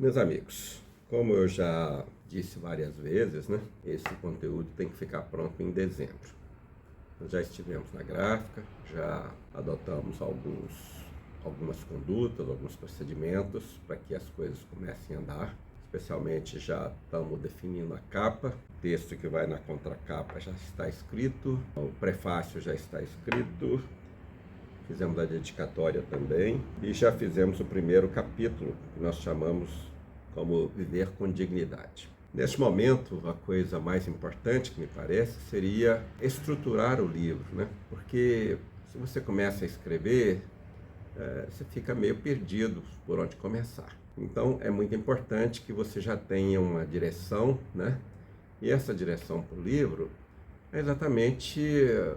Meus amigos, como eu já disse várias vezes, né, esse conteúdo tem que ficar pronto em dezembro. Nós já estivemos na gráfica, já adotamos algumas condutas, alguns procedimentos para que as coisas comecem a andar. Especialmente já estamos definindo a capa, o texto que vai na contracapa já está escrito, o prefácio já está escrito, fizemos a dedicatória também e já fizemos o primeiro capítulo, que nós chamamos como Viver com Dignidade. Neste momento, a coisa mais importante que me parece seria estruturar o livro, né? Porque se você começa a escrever, você fica meio perdido por onde começar. Então, é muito importante que você já tenha uma direção, né? E essa direção para o livro é exatamente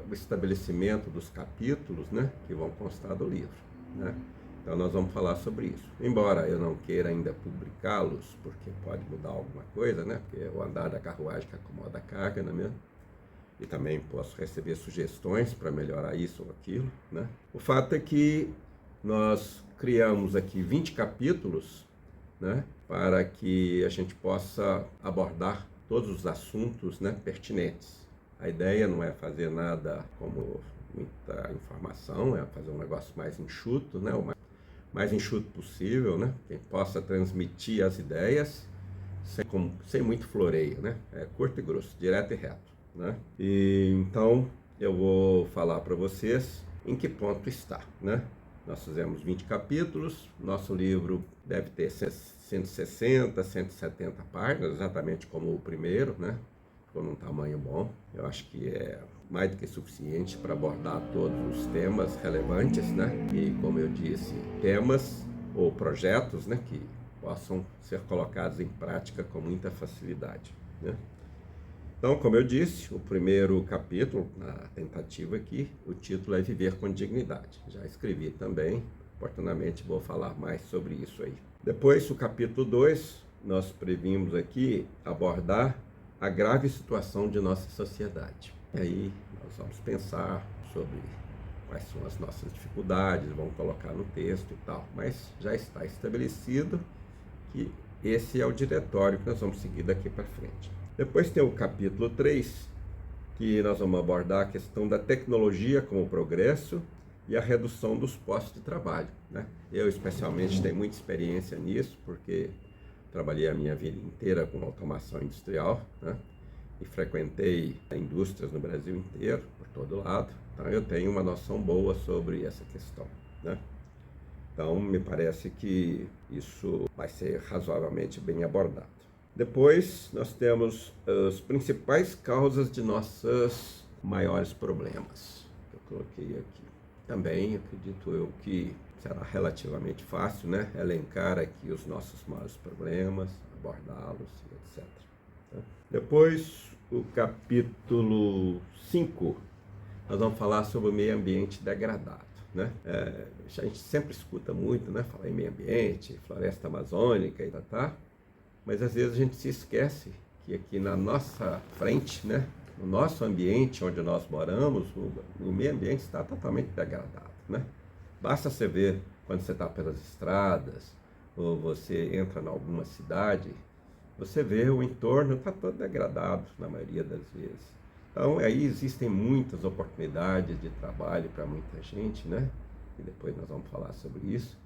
o estabelecimento dos capítulos, né? Que vão constar do livro, né? Então, nós vamos falar sobre isso. Embora eu não queira ainda publicá-los, porque pode mudar alguma coisa, né? Porque é o andar da carruagem que acomoda a carga, não é mesmo? E também posso receber sugestões para melhorar isso ou aquilo, né? O fato é que nós criamos aqui 20 capítulos, né, para que a gente possa abordar todos os assuntos, né, pertinentes. A ideia não é fazer nada como muita informação, é fazer um negócio mais enxuto, né, o mais enxuto possível, né, que possa transmitir as ideias sem muito floreio, né, é curto e grosso, direto e reto, né. E então eu vou falar para vocês em que ponto está, né. Nós fizemos 20 capítulos, nosso livro deve ter 160, 170 páginas, exatamente como o primeiro, né? Ficou num tamanho bom. Eu acho que é mais do que suficiente para abordar todos os temas relevantes, né? E, como eu disse, temas ou projetos, né, que possam ser colocados em prática com muita facilidade, né? Então, como eu disse, o primeiro capítulo, na tentativa aqui, o título é Viver com Dignidade. Já escrevi também, oportunamente vou falar mais sobre isso aí. Depois, o capítulo 2, nós previmos aqui abordar a grave situação de nossa sociedade. E aí, nós vamos pensar sobre quais são as nossas dificuldades, vamos colocar no texto e tal. Mas já está estabelecido que esse é o diretório que nós vamos seguir daqui para frente. Depois tem o capítulo 3, que nós vamos abordar a questão da tecnologia como progresso e a redução dos postos de trabalho, né? Eu, especialmente, tenho muita experiência nisso, porque trabalhei a minha vida inteira com automação industrial, né? E frequentei indústrias no Brasil inteiro, por todo lado. Então, eu tenho uma noção boa sobre essa questão, né? Então, me parece que isso vai ser razoavelmente bem abordado. Depois, nós temos as principais causas de nossos maiores problemas, que eu coloquei aqui. Também, acredito eu que será relativamente fácil, né, elencar aqui os nossos maiores problemas, abordá-los, etc. Depois, o capítulo 5, nós vamos falar sobre o meio ambiente degradado, né? A gente sempre escuta muito, né, falar em meio ambiente, floresta amazônica e tá. Mas às vezes a gente se esquece que aqui na nossa frente, né, no nosso ambiente onde nós moramos, o meio ambiente está totalmente degradado, né? Basta você ver quando você está pelas estradas, ou você entra em alguma cidade, você vê o entorno está todo degradado na maioria das vezes. Então aí existem muitas oportunidades de trabalho para muita gente, né? E depois nós vamos falar sobre isso.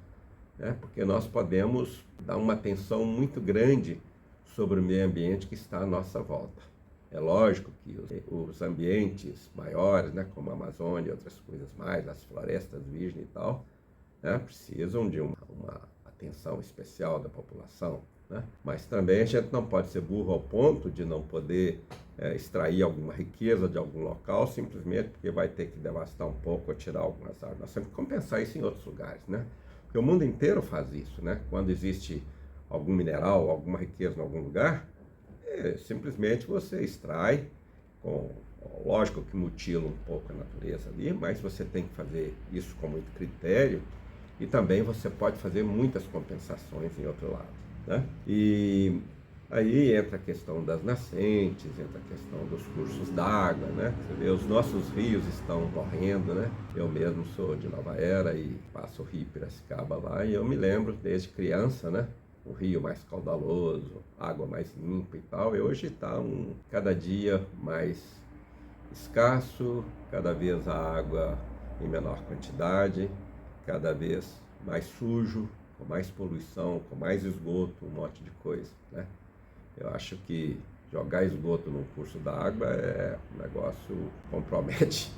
Porque nós podemos dar uma atenção muito grande sobre o meio ambiente que está à nossa volta. É lógico que os ambientes maiores, né, como a Amazônia e outras coisas mais, as florestas virgens e tal, né, precisam de uma atenção especial da população, né? Mas também a gente não pode ser burro ao ponto de não poder extrair alguma riqueza de algum local simplesmente porque vai ter que devastar um pouco ou tirar algumas árvores. Nós temos que compensar isso em outros lugares, né? Porque o mundo inteiro faz isso, né? Quando existe algum mineral, alguma riqueza em algum lugar, simplesmente você extrai, lógico que mutila um pouco a natureza ali, mas você tem que fazer isso com muito critério e também você pode fazer muitas compensações em outro lado, né? E aí entra a questão das nascentes, entra a questão dos cursos d'água, né? Você vê, os nossos rios estão morrendo, né? Eu mesmo sou de Nova Era e passo o rio Piracicaba lá e eu me lembro desde criança, né? um rio mais caudaloso, água mais limpa e tal, e hoje está cada dia mais escasso, cada vez a água em menor quantidade, cada vez mais sujo, com mais poluição, com mais esgoto, um monte de coisa, né? Eu acho que jogar esgoto no curso da água é um negócio que compromete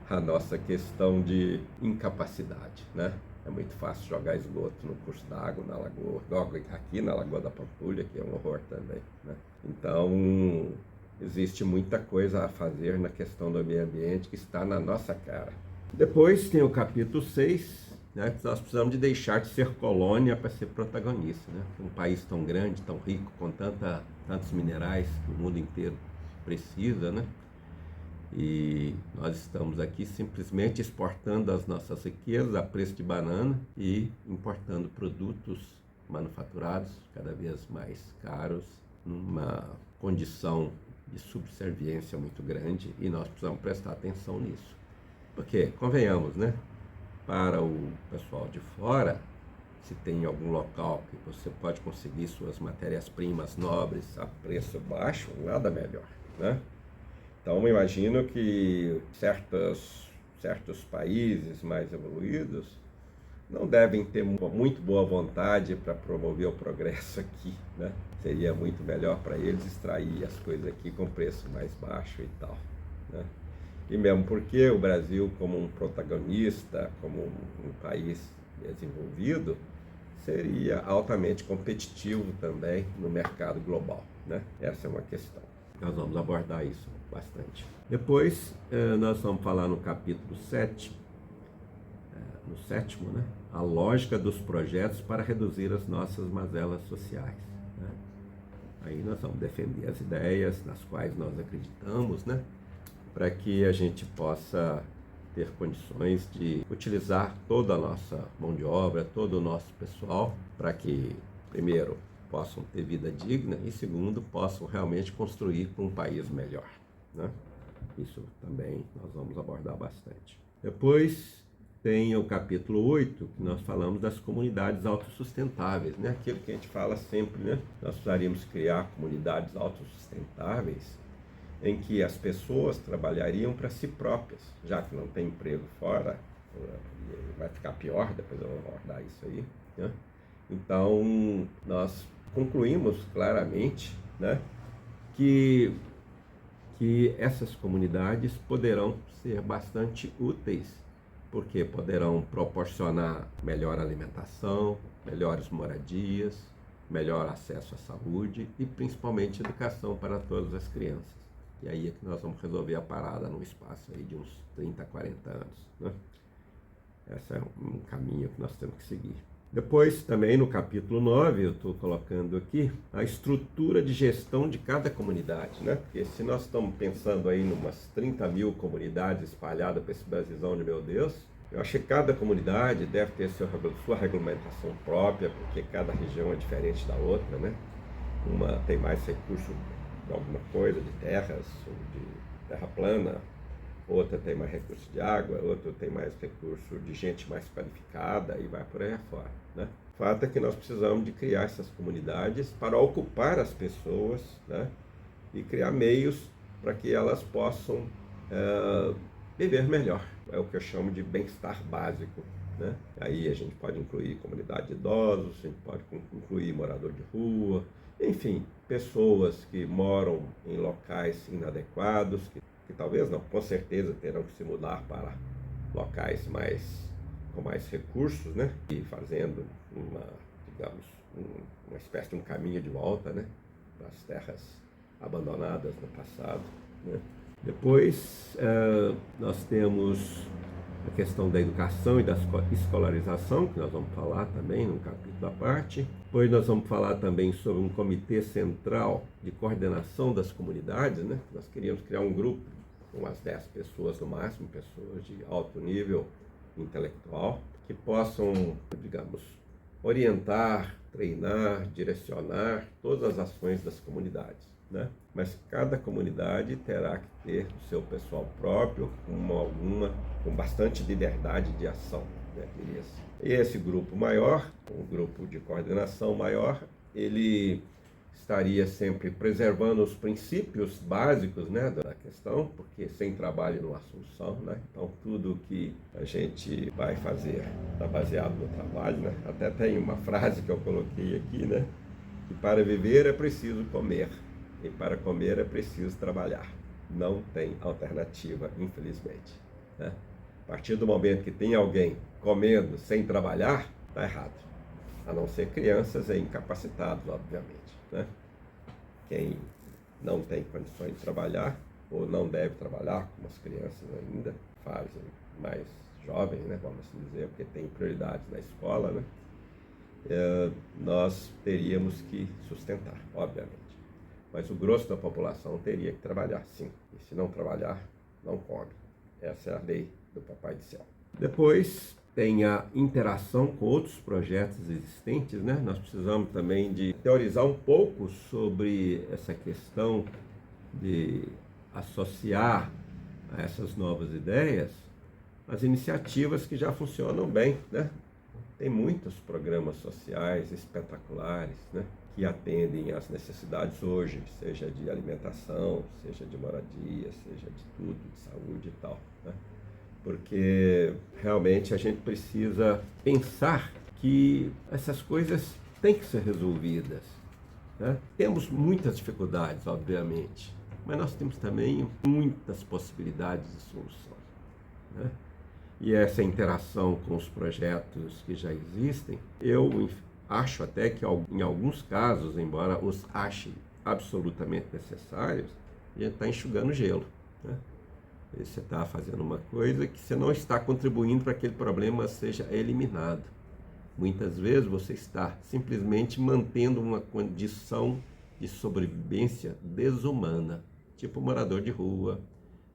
a nossa questão de incapacidade, né? É muito fácil jogar esgoto no curso da água, na lagoa, aqui na Lagoa da Pampulha, que é um horror também, né? Então, existe muita coisa a fazer na questão do meio ambiente que está na nossa cara. Depois tem o capítulo 6, né, que nós precisamos de deixar de ser colônia para ser protagonista, né? Um país tão grande, tão rico, com tantos minerais que o mundo inteiro precisa, né? E nós estamos aqui simplesmente exportando as nossas riquezas a preço de banana e importando produtos manufaturados cada vez mais caros, numa condição de subserviência muito grande, e nós precisamos prestar atenção nisso. Porque, convenhamos, né? Para o pessoal de fora, se tem algum local que você pode conseguir suas matérias-primas nobres a preço baixo, nada melhor, né? Então, eu imagino que certos países mais evoluídos não devem ter muito boa vontade para promover o progresso aqui, né? Seria muito melhor para eles extrair as coisas aqui com preço mais baixo e tal, né? E mesmo porque o Brasil, como um protagonista, como um país desenvolvido, seria altamente competitivo também no mercado global, né? Essa é uma questão. Nós vamos abordar isso bastante. Depois, nós vamos falar no capítulo 7, no sétimo, né? A lógica dos projetos para reduzir as nossas mazelas sociais, né? Aí nós vamos defender as ideias nas quais nós acreditamos, né? Para que a gente possa ter condições de utilizar toda a nossa mão de obra, todo o nosso pessoal, para que, primeiro, possam ter vida digna e, segundo, possam realmente construir para um país melhor, né? Isso também nós vamos abordar bastante. Depois tem o capítulo 8, que nós falamos das comunidades autossustentáveis, né? Aquilo que a gente fala sempre, né? Nós precisaríamos criar comunidades autossustentáveis em que as pessoas trabalhariam para si próprias, já que não tem emprego fora, vai ficar pior, depois eu vou abordar isso aí, né? Então, nós concluímos claramente, né, que essas comunidades poderão ser bastante úteis, porque poderão proporcionar melhor alimentação, melhores moradias, melhor acesso à saúde e principalmente educação para todas as crianças. E aí é que nós vamos resolver a parada num espaço aí de uns 30, 40 anos, né? Esse é um caminho que nós temos que seguir. Depois, também no capítulo 9, eu estou colocando aqui a estrutura de gestão de cada comunidade, né? Porque se nós estamos pensando aí em umas 30 mil comunidades espalhadas para esse Brasilzão de meu Deus, eu acho que cada comunidade deve ter sua regulamentação própria, porque cada região é diferente da outra, né? Uma tem mais recurso de alguma coisa, de terras, ou de terra plana, outra tem mais recurso de água, outra tem mais recurso de gente mais qualificada e vai por aí afora, né? O fato é que nós precisamos de criar essas comunidades para ocupar as pessoas, né? E criar meios para que elas possam viver melhor. É o que eu chamo de bem-estar básico, né? Aí a gente pode incluir comunidade de idosos, a gente pode incluir morador de rua, enfim, pessoas que moram em locais inadequados, que talvez não, com certeza terão que se mudar para locais com mais recursos, né? E fazendo uma espécie de um caminho de volta, né? Das terras abandonadas no passado, né? Depois, nós temos a questão da educação e da escolarização, que nós vamos falar também num capítulo à parte. Depois nós vamos falar também sobre um comitê central de coordenação das comunidades, né? Nós queríamos criar um grupo com umas 10 pessoas no máximo, pessoas de alto nível intelectual, que possam, digamos, orientar, treinar, direcionar todas as ações das comunidades, né? Mas cada comunidade terá que ter o seu pessoal próprio, com bastante liberdade de ação, né? E esse grupo maior, um grupo de coordenação maior, ele estaria sempre preservando os princípios básicos, né, da questão, porque sem trabalho não há solução, né? Então tudo que a gente vai fazer está baseado no trabalho, né? Até tem uma frase que eu coloquei aqui, né, que para viver é preciso comer e para comer é preciso trabalhar. Não tem alternativa, infelizmente, né? A partir do momento que tem alguém comendo sem trabalhar, está errado. A não ser crianças e incapacitados, obviamente, né? Quem não tem condições de trabalhar, ou não deve trabalhar, como as crianças ainda fazem, mais jovens, né, vamos assim dizer, porque tem prioridades na escola, né? Nós teríamos que sustentar, obviamente. Mas o grosso da população teria que trabalhar, sim. E se não trabalhar, não come. Essa é a lei do Papai do Céu. Depois tem a interação com outros projetos existentes, né? Nós precisamos também de teorizar um pouco sobre essa questão de associar a essas novas ideias as iniciativas que já funcionam bem, né? Tem muitos programas sociais espetaculares, né, que atendem às necessidades hoje, seja de alimentação, seja de moradia, seja de tudo, de saúde e tal, né? Porque realmente a gente precisa pensar que essas coisas têm que ser resolvidas, né? Temos muitas dificuldades, obviamente, mas nós temos também muitas possibilidades de solução, né? E essa interação com os projetos que já existem, eu acho até que em alguns casos, embora os ache absolutamente necessários, a gente está enxugando gelo, né? E você está fazendo uma coisa que você não está contribuindo para que aquele problema seja eliminado. Muitas vezes você está simplesmente mantendo uma condição de sobrevivência desumana, tipo morador de rua,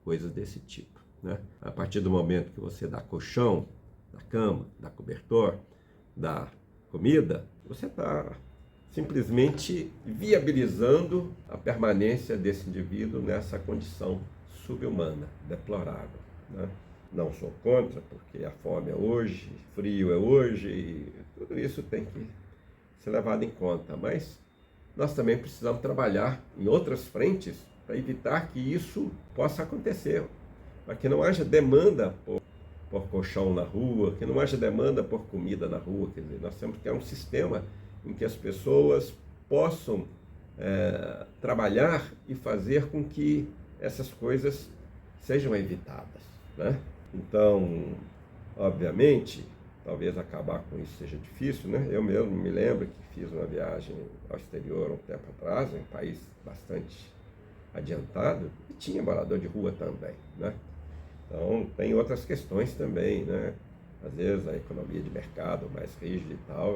coisas desse tipo, né? A partir do momento que você dá colchão, dá cama, dá cobertor, dá comida, você está simplesmente viabilizando a permanência desse indivíduo nessa condição subhumana, deplorável, né? Não sou contra, porque a fome é hoje, frio é hoje, e tudo isso tem que ser levado em conta, mas nós também precisamos trabalhar em outras frentes para evitar que isso possa acontecer, para que não haja demanda por colchão na rua, que não haja demanda por comida na rua. Quer dizer, nós temos que ter um sistema em que as pessoas possam trabalhar e fazer com que essas coisas sejam evitadas, né? Então, obviamente, talvez acabar com isso seja difícil, né? Eu mesmo me lembro que fiz uma viagem ao exterior um tempo atrás, em um país bastante adiantado, e tinha morador de rua também, né? Então, tem outras questões também, né? Às vezes a economia de mercado mais rígida e tal,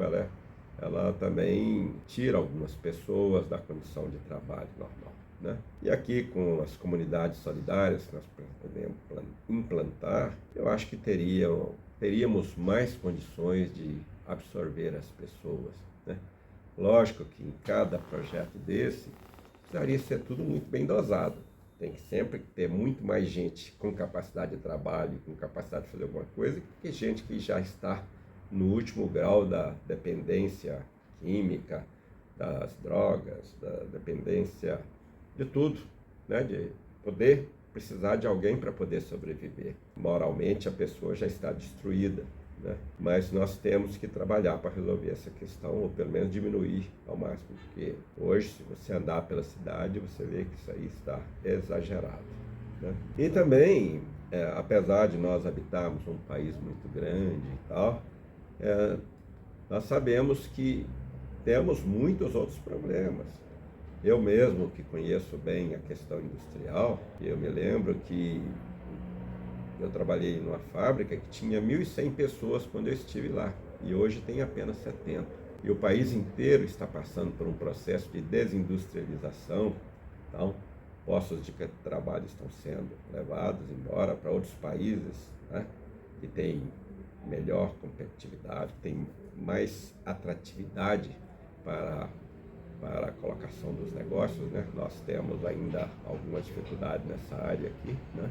ela também tira algumas pessoas da condição de trabalho normal, né? E aqui com as comunidades solidárias que nós pretendemos implantar, eu acho que teríamos mais condições de absorver as pessoas, né? Lógico que em cada projeto desse precisaria ser tudo muito bem dosado. Tem que sempre ter muito mais gente com capacidade de trabalho, com capacidade de fazer alguma coisa, que gente que já está no último grau da dependência química, das drogas, da dependência de tudo, né? De poder precisar de alguém para poder sobreviver. Moralmente a pessoa já está destruída, né? Mas nós temos que trabalhar para resolver essa questão, ou pelo menos diminuir ao máximo, porque hoje, se você andar pela cidade, você vê que isso aí está exagerado, né? E também, apesar de nós habitarmos um país muito grande e tal, nós sabemos que temos muitos outros problemas. Eu mesmo, que conheço bem a questão industrial, eu me lembro que eu trabalhei numa fábrica que tinha 1.100 pessoas quando eu estive lá, e hoje tem apenas 70. E o país inteiro está passando por um processo de desindustrialização. Então, postos de trabalho estão sendo levados embora para outros países, né, que têm melhor competitividade, que têm mais atratividade para a colocação dos negócios, né? Nós temos ainda alguma dificuldade nessa área aqui, né?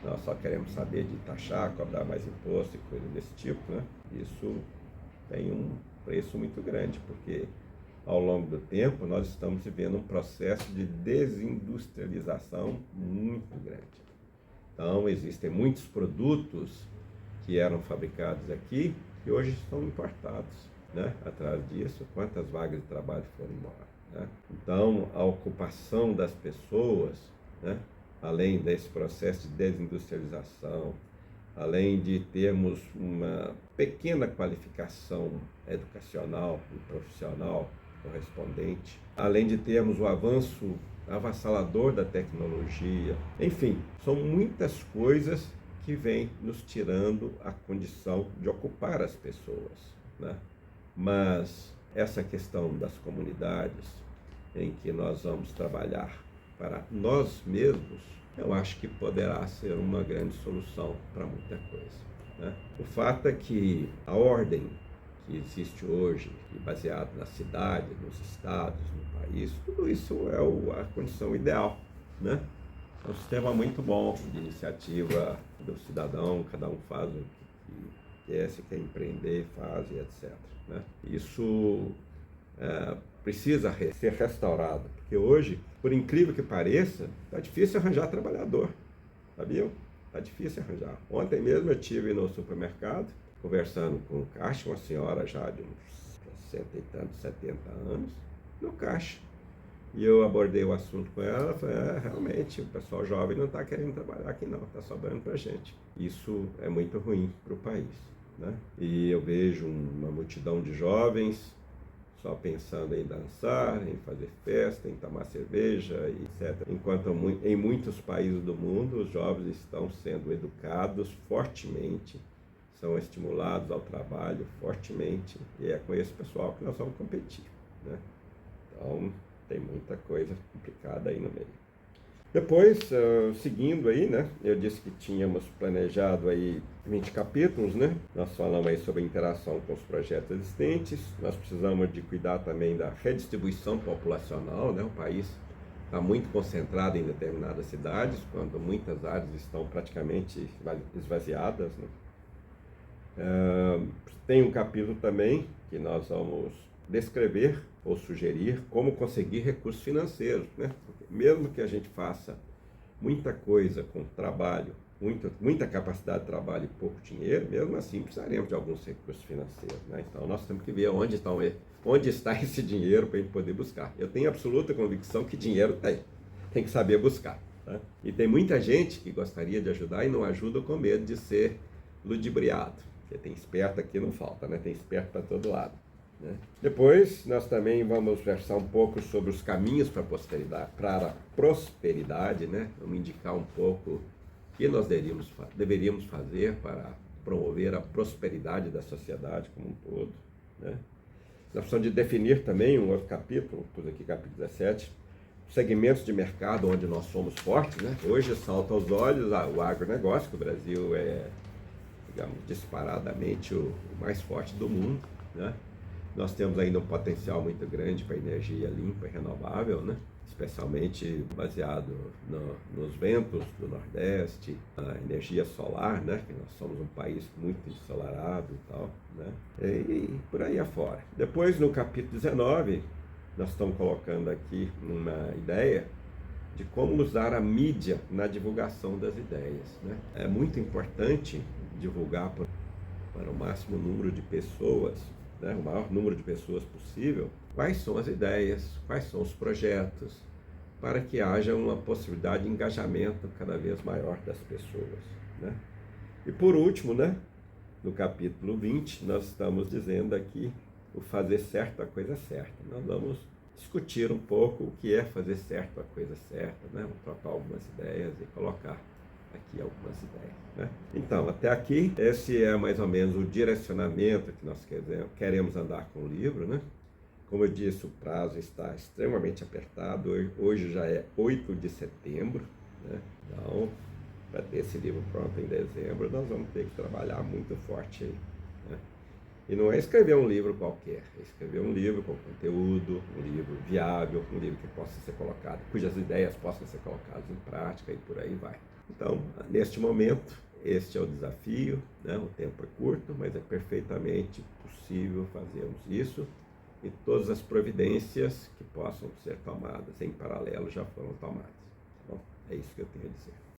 Nós só queremos saber de taxar, cobrar mais imposto e coisa desse tipo, né? Isso tem um preço muito grande, porque ao longo do tempo, nós estamos vivendo um processo de desindustrialização muito grande. Então, existem muitos produtos que eram fabricados aqui e hoje estão importados, né? Atrás disso, quantas vagas de trabalho foram embora, né? Então, a ocupação das pessoas, né? Além desse processo de desindustrialização, além de termos uma pequena qualificação educacional e profissional correspondente, além de termos o avanço avassalador da tecnologia, enfim, são muitas coisas que vêm nos tirando a condição de ocupar as pessoas, né? Mas essa questão das comunidades, em que nós vamos trabalhar para nós mesmos, eu acho que poderá ser uma grande solução para muita coisa, né? O fato é que a ordem que existe hoje, baseada na cidade, nos estados, no país, tudo isso é a condição ideal, né? É um sistema muito bom de iniciativa do cidadão, cada um faz o que quer, se quer empreender, faz e etc, né? Isso precisa ser restaurado, porque hoje, por incrível que pareça, está difícil arranjar trabalhador, sabiam? Está difícil arranjar. Ontem mesmo eu estive no supermercado, conversando com o caixa, uma senhora já de uns 60 e tantos, 70 anos, no caixa. E eu abordei o assunto com ela, falei, realmente, o pessoal jovem não está querendo trabalhar aqui não, está sobrando para a gente. Isso é muito ruim para o país, né? E eu vejo uma multidão de jovens só pensando em dançar, em fazer festa, em tomar cerveja, etc. Enquanto em muitos países do mundo, os jovens estão sendo educados fortemente, são estimulados ao trabalho fortemente, e é com esse pessoal que nós vamos competir, né? Então, tem muita coisa complicada aí no meio. Depois, seguindo aí, né, eu disse que tínhamos planejado aí 20 capítulos, né? Nós falamos aí sobre a interação com os projetos existentes, nós precisamos de cuidar também da redistribuição populacional, né? O país está muito concentrado em determinadas cidades, quando muitas áreas estão praticamente esvaziadas, né? Tem um capítulo também que nós vamos descrever ou sugerir como conseguir recursos financeiros, né? Porque mesmo que a gente faça muita coisa com trabalho, muita capacidade de trabalho e pouco dinheiro, mesmo assim precisaremos de alguns recursos financeiros, né? Então nós temos que ver onde está esse dinheiro para a gente poder buscar. Eu tenho absoluta convicção que dinheiro tem que saber buscar, tá? E tem muita gente que gostaria de ajudar e não ajuda com medo de ser ludibriado, porque tem esperto aqui, não falta, né? Tem esperto para todo lado, né? Depois nós também vamos versar um pouco sobre os caminhos para a prosperidade, né? Vamos indicar um pouco o que nós deveríamos fazer para promover a prosperidade da sociedade como um todo, né? Nós precisamos de definir também um outro capítulo, pus aqui capítulo 17, segmentos de mercado onde nós somos fortes, né? Hoje salta aos olhos o agronegócio, que o Brasil é, digamos, disparadamente o mais forte do mundo, né? Nós temos ainda um potencial muito grande para energia limpa e renovável, né? Especialmente baseado nos ventos do Nordeste, a energia solar, né? Que nós somos um país muito ensolarado e tal, né? E por aí afora. Depois, no capítulo 19, nós estamos colocando aqui uma ideia de como usar a mídia na divulgação das ideias, né? É muito importante divulgar para o máximo número de pessoas, né, o maior número de pessoas possível, quais são as ideias, quais são os projetos, para que haja uma possibilidade de engajamento cada vez maior das pessoas, né? E por último, né, no capítulo 20, nós estamos dizendo aqui o fazer certo a coisa certa. Nós vamos discutir um pouco o que é fazer certo a coisa certa, né? Vamos trocar algumas ideias e colocar aqui algumas ideias, né? Então, até aqui, esse é mais ou menos o direcionamento que nós queremos andar com o livro, né? Como eu disse, o prazo está extremamente apertado, hoje já é 8 de setembro, né? Então, para ter esse livro pronto em dezembro, nós vamos ter que trabalhar muito forte aí, né? E não é escrever um livro qualquer, é escrever um livro com conteúdo, um livro viável, um livro que possa ser colocado, cujas ideias possam ser colocadas em prática e por aí vai. Então, neste momento, este é o desafio, né? O tempo é curto, mas é perfeitamente possível fazermos isso e todas as providências que possam ser tomadas em paralelo já foram tomadas. Tá bom? É isso que eu tenho a dizer.